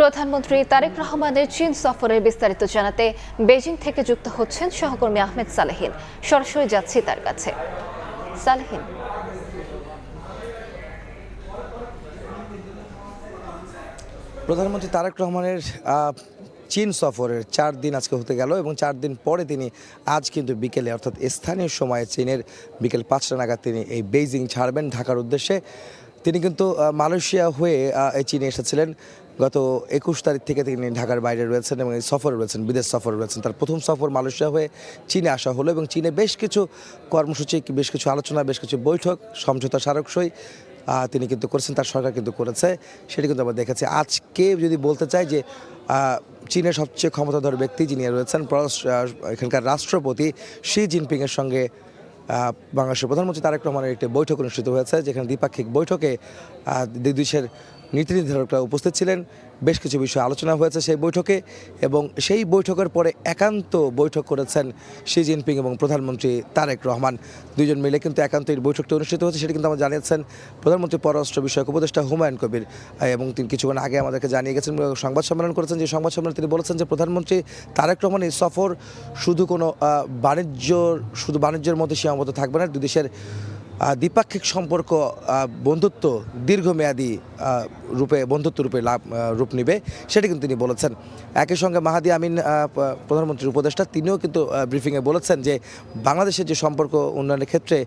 প্রধানমন্ত্রী তারেক রহমানের চীন সফরের বিস্তারিত জানাতে বেজিং থেকে যুক্ত হচ্ছেন সহকর্মী আহমেদ সালেহিন। সরাসরি যাচ্ছি তার কাছে। সালেহিন, প্রধানমন্ত্রী তারেক রহমানের চীন সফরের 4 দিন আজকে হতে গেল এবং 4 দিন পরে তিনি আজ কিন্তু বিকেলে অর্থাৎ স্থানীয় সময়ে চীনের বিকেল 5টা নাগাদ তিনি এই বেইজিং ছাড়বেন ঢাকার উদ্দেশ্যে। তিনি কিন্তু মালয়েশিয়া হয়ে এই চীনে এসেছিলেন। গত 21 তারিখ থেকে তিনি ঢাকার বাইরে রয়েছেন এবং এই সফরে রয়েছেন, বিদেশ সফরে রয়েছেন। তার প্রথম সফর মালয়েশিয়া হয়ে চীনে আসা হলো এবং চীনে বেশ কিছু কর্মসূচি, বেশ কিছু আলোচনা, বেশ কিছু বৈঠক, সমঝোতা স্মারকসই তিনি কিন্তু করেছেন, তার সরকার কিন্তু করেছে। সেটি কিন্তু আমরা দেখেছি। আজকে যদি বলতে চাই যে চীনের সবচেয়ে ক্ষমতাধর ব্যক্তি যিনি রয়েছেন এখানকার রাষ্ট্রপতি শি জিনপিংয়ের সঙ্গে বাংলাদেশের প্রধানমন্ত্রী তারেক রহমানের একটি বৈঠক অনুষ্ঠিত হয়েছে, যেখানে দ্বিপাক্ষিক বৈঠকে দুই দেশের নীতি নির্ধারকরা উপস্থিত ছিলেন। বেশ কিছু বিষয় আলোচনা হয়েছে সেই বৈঠকে এবং সেই বৈঠকের পরে একান্ত বৈঠক করেছেন শি জিনপিং এবং প্রধানমন্ত্রী তারেক রহমান। দুইজন মিলে কিন্তু একান্ত এই বৈঠকটি অনুষ্ঠিত হয়েছে, সেটি কিন্তু আমরা জানিয়েছেন প্রধানমন্ত্রী পররাষ্ট্র বিষয়ক উপদেষ্টা হুমায়ুন কবির এবং তিনি কিছুক্ষণ আগে আমাদেরকে জানিয়ে গেছেন, সংবাদ সম্মেলন করেছেন। যে সংবাদ সম্মেলনে তিনি বলেছেন যে প্রধানমন্ত্রী তারেক রহমান এই সফর শুধু কোনো বাণিজ্যের মধ্যে সীমাবদ্ধ থাকবে না, দুই দেশের দ্বিপাক্ষিক সম্পর্ক বন্ধুত্ব দীর্ঘমেয়াদী বন্ধুত্ব রূপ নেবে, সেটা কিন্তু তিনি বলেছেন। একই সঙ্গে মাহাদি আমিন প্রধানমন্ত্রীর উপদেষ্টা তিনিও কিন্তু ব্রিফিংয়ে বলেছেন যে বাংলাদেশের যে সম্পর্ক উন্নয়নের ক্ষেত্রে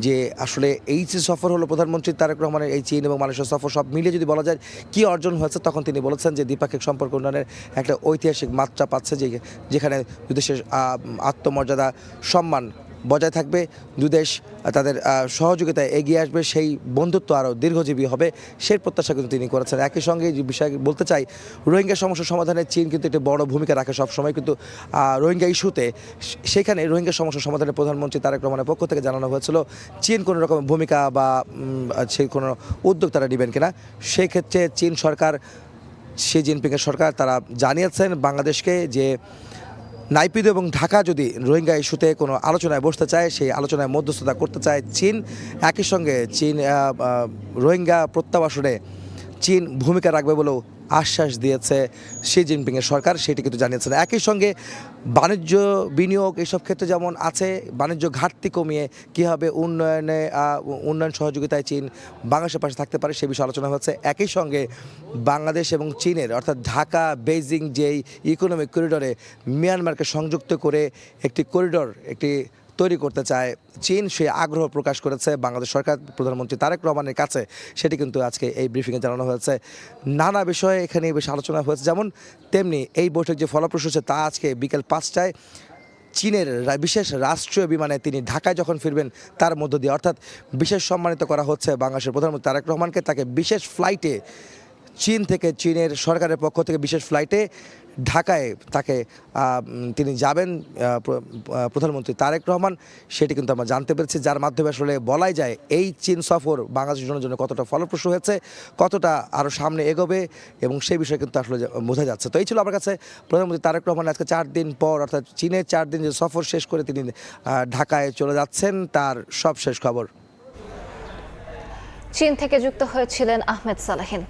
যে আসলে এই যে সফর হলো প্রধানমন্ত্রী তারেক রহমানের এই চীন এবং মালয়েশিয়া সফর, সব মিলিয়ে যদি বলা যায় কী অর্জন হয়েছে, তখন তিনি বলেছেন যে দ্বিপাক্ষিক সম্পর্ক উন্নয়নের একটা ঐতিহাসিক মাত্রা পাচ্ছে, যেখানে দুই দেশের আত্মমর্যাদা, সম্মান বজায় থাকবে, দুই দেশ তাদের সহযোগিতায় এগিয়ে আসবে, সেই বন্ধুত্ব আরও দীর্ঘজীবী হবে, সেই প্রত্যাশা কিন্তু তিনি করেছেন। একই সঙ্গে যে বিষয় বলতে চাই, রোহিঙ্গা সমস্যা সমাধানে চীন কিন্তু একটি বড় ভূমিকা রাখে সবসময়, কিন্তু রোহিঙ্গা ইস্যুতে সেখানে রোহিঙ্গা সমস্যা সমাধানে প্রধানমন্ত্রী তারেক রহমানের পক্ষ থেকে জানানো হয়েছিল চীন কোনো রকম ভূমিকা বা সেই কোনো উদ্যোগ তারা নেবেন কিনা। সেই ক্ষেত্রে চীন সরকার, শি জিনপিংয়ের সরকার, তারা জানিয়েছেন বাংলাদেশকে যে নাইপিদো এবং ঢাকা যদি রোহিঙ্গা ইস্যুতে কোনো আলোচনায় বসতে চায়, সেই আলোচনায় মধ্যস্থতা করতে চায় চীন। একই সঙ্গে চীন রোহিঙ্গা প্রত্যাবাসনে চীন ভূমিকা রাখবে বলেও আশ্বাস দিয়েছে শি জিনপিংয়ের সরকার, সেটি কিন্তু জানিয়েছেন। একই সঙ্গে বাণিজ্য, বিনিয়োগ এইসব ক্ষেত্রে যেমন আছে, বাণিজ্য ঘাটতি কমিয়ে কীভাবে উন্নয়ন সহযোগিতায় চীন বাংলাদেশের পাশে থাকতে পারে, সে বিষয়ে আলোচনা হচ্ছে। একই সঙ্গে বাংলাদেশ এবং চীনের অর্থাৎ ঢাকা বেইজিং যেই ইকোনমিক করিডোরে মিয়ানমারকে সংযুক্ত করে একটি করিডোর তৈরি করতে চায় চীন, সে আগ্রহ প্রকাশ করেছে বাংলাদেশ সরকার প্রধানমন্ত্রী তারেক রহমানের কাছে, সেটি কিন্তু আজকে এই ব্রিফিংয়ে জানানো হয়েছে। নানা বিষয়ে এখানে বেশ আলোচনা হয়েছে, যেমন তেমনি এই বৈঠক যে ফলপ্রসূ হচ্ছে তা আজকে বিকেল 5টায় চীনের বিশেষ রাষ্ট্রীয় বিমানে তিনি ঢাকায় যখন ফিরবেন তার মধ্য দিয়ে, অর্থাৎ বিশেষ সম্মানিত করা হচ্ছে বাংলাদেশের প্রধানমন্ত্রী তারেক রহমানকে। তাকে বিশেষ ফ্লাইটে চীন থেকে, চীনের সরকারের পক্ষ থেকে বিশেষ ফ্লাইটে ঢাকায় তিনি যাবেন প্রধানমন্ত্রী তারেক রহমান, সেটি কিন্তু আমরা জানতে পেরেছি, যার মাধ্যমে আসলে বলাই যায় এই চীন সফর বাংলাদেশের জন্য কতটা ফলপ্রসূ হয়েছে, কতটা আরও সামনে এগোবে, এবং সেই বিষয়ে কিন্তু আসলে বোঝা যাচ্ছে। তো এই ছিল আমার কাছে প্রধানমন্ত্রী তারেক রহমান আজকে 4 দিন পর, অর্থাৎ চীনের 4 দিন যে সফর শেষ করে তিনি ঢাকায় চলে যাচ্ছেন, তার সব শেষ খবর। চীন থেকে যুক্ত হয়েছিলেন আহমেদ সালেহিন।